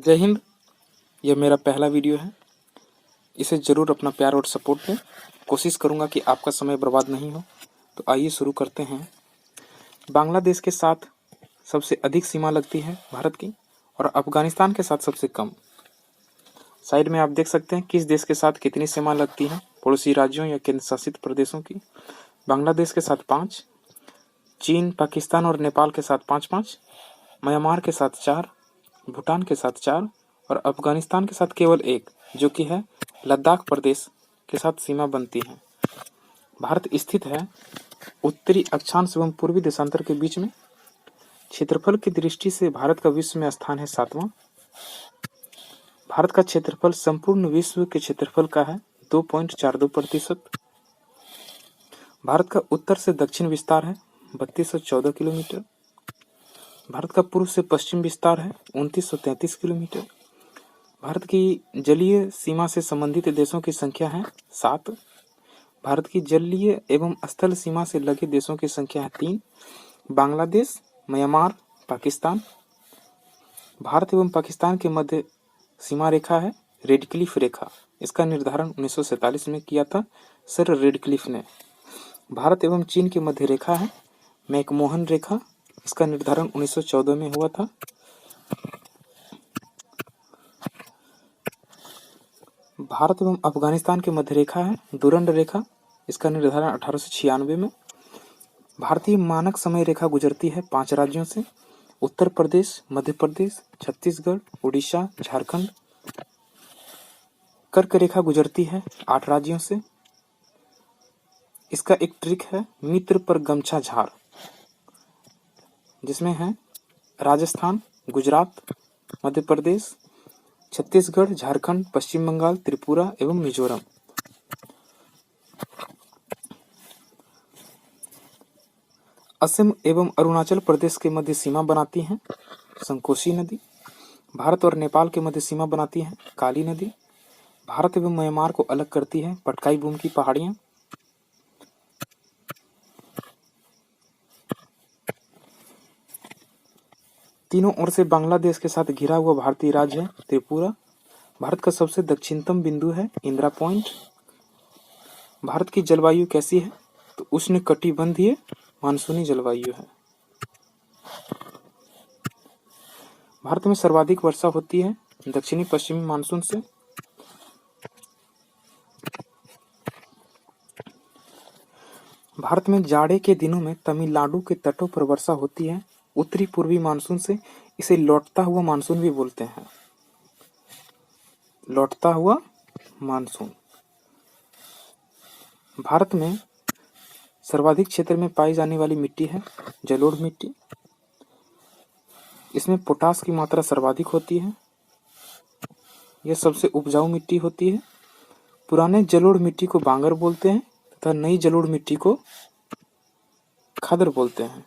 जय हिंद। यह मेरा पहला वीडियो है। इसे ज़रूर अपना प्यार और सपोर्ट दें। कोशिश करूंगा कि आपका समय बर्बाद नहीं हो। तो आइए शुरू करते हैं। बांग्लादेश के साथ सबसे अधिक सीमा लगती है भारत की, और अफगानिस्तान के साथ सबसे कम। साइड में आप देख सकते हैं किस देश के साथ कितनी सीमा लगती है, पड़ोसी राज्यों या केंद्र शासित प्रदेशों की। बांग्लादेश के साथ 5, चीन, पाकिस्तान और नेपाल के साथ 5-5, म्यांमार के साथ 4, भूटान के साथ 4 और अफगानिस्तान के साथ केवल 1, जो कि है लद्दाख प्रदेश के साथ सीमा बनती है। भारत स्थित है उत्तरी अक्षांश एवं पूर्वी देशांतर के बीच में। क्षेत्रफल की दृष्टि से भारत का विश्व में स्थान है 7वां। भारत का क्षेत्रफल संपूर्ण विश्व के क्षेत्रफल का है 2.42%। भारत का उत्तर से दक्षिण विस्तार है 3214 किलोमीटर। भारत का पूर्व से पश्चिम विस्तार है 2933 किलोमीटर। भारत की जलीय सीमा से संबंधित देशों की संख्या है 7। भारत की जलीय एवं स्थल सीमा से लगे देशों की संख्या है 3: बांग्लादेश, म्यांमार, पाकिस्तान। भारत एवं पाकिस्तान के मध्य सीमा रेखा है रेडक्लिफ रेखा। इसका निर्धारण 1947 में किया था सर रेडक्लिफ ने। भारत एवं चीन के मध्य रेखा है मैकमोहन रेखा। इसका निर्धारण 1914 में हुआ था। भारत एवं अफगानिस्तान के मध्य रेखा है दुरंड रेखा। इसका निर्धारण 1896 में। भारतीय मानक समय रेखा गुजरती है 5 राज्यों से: उत्तर प्रदेश, मध्य प्रदेश, छत्तीसगढ़, उड़ीसा, झारखंड। कर्क रेखा गुजरती है 8 राज्यों से। इसका एक ट्रिक है मित्र पर गमछा झार, जिसमें है राजस्थान, गुजरात, मध्य प्रदेश, छत्तीसगढ़, झारखंड, पश्चिम बंगाल, त्रिपुरा एवं मिजोरम। असम एवं अरुणाचल प्रदेश के मध्य सीमा बनाती है संकोशी नदी। भारत और नेपाल के मध्य सीमा बनाती है काली नदी। भारत एवं म्यांमार को अलग करती है पटकाई बूम की पहाड़ियां। तीनों ओर से बांग्लादेश के साथ घिरा हुआ भारतीय राज्य है त्रिपुरा। भारत का सबसे दक्षिणतम बिंदु है इंदिरा पॉइंट। भारत की जलवायु कैसी है? तो उष्णकटिबंधीय मानसूनी जलवायु है। भारत में सर्वाधिक वर्षा होती है दक्षिणी पश्चिमी मानसून से। भारत में जाड़े के दिनों में तमिलनाडु के तटों पर वर्षा होती है उत्तरी पूर्वी मानसून से। इसे लौटता हुआ मानसून भी बोलते हैं। लौटता हुआ मानसून। भारत में सर्वाधिक क्षेत्र में पाई जाने वाली मिट्टी है जलोढ़ मिट्टी। इसमें पोटास की मात्रा सर्वाधिक होती है। यह सबसे उपजाऊ मिट्टी होती है। पुराने जलोढ़ मिट्टी को बांगर बोलते हैं तथा नई जलोढ़ मिट्टी को खादर बोलते हैं।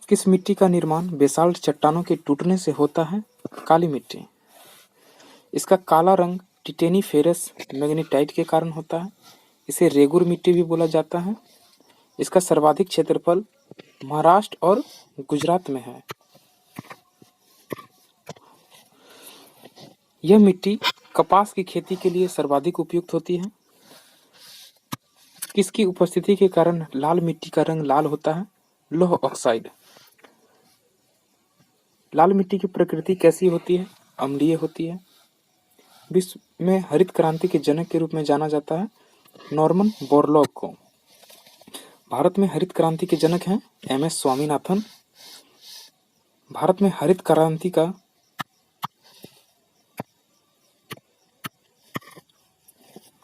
किस मिट्टी का निर्माण बेसाल्ट चट्टानों के टूटने से होता है? काली मिट्टी। इसका काला रंग टिटेनी फेरस मैग्नीटाइट के कारण होता है। इसे रेगुर मिट्टी भी बोला जाता है। इसका सर्वाधिक क्षेत्रफल महाराष्ट्र और गुजरात में है। यह मिट्टी कपास की खेती के लिए सर्वाधिक उपयुक्त होती है। किसकी उपस्थिति के कारण लाल मिट्टी का रंग लाल होता है? लौह ऑक्साइड। लाल मिट्टी की प्रकृति कैसी होती है? अम्लीय होती है। विश्व में हरित क्रांति के जनक के रूप में जाना जाता है नॉर्मन बोरलॉग को। भारत में हरित क्रांति के जनक हैं MS स्वामीनाथन। भारत में हरित क्रांति का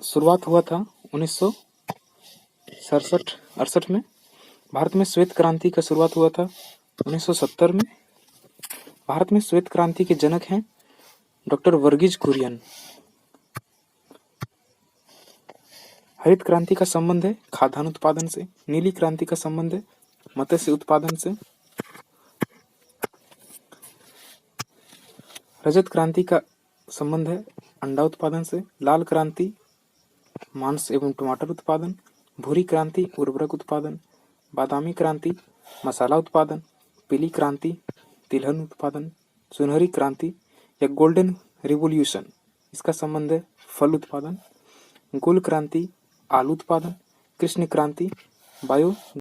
शुरुआत हुआ था 1967-68 में। भारत में श्वेत क्रांति का शुरुआत हुआ था 1970 में। भारत में श्वेत क्रांति के जनक हैं डॉक्टर वर्गीज कुरियन। हरित क्रांति का संबंध है खाद्यान्न उत्पादन से। नीली क्रांति का संबंध है मत्स्य उत्पादन से। रजत क्रांति का संबंध है अंडा उत्पादन से। लाल क्रांति मांस एवं टमाटर उत्पादन। भूरी क्रांति उर्वरक उत्पादन। बादामी क्रांति मसाला उत्पादन। पीली क्रांति तिलहन उत्पादन, सुनहरी क्रांति या गोल्डन रिवोल्यूशन, इसका संबंध है फल उत्पादन। गोल क्रांति आलू उत्पादन, कृष्ण क्रांति बायो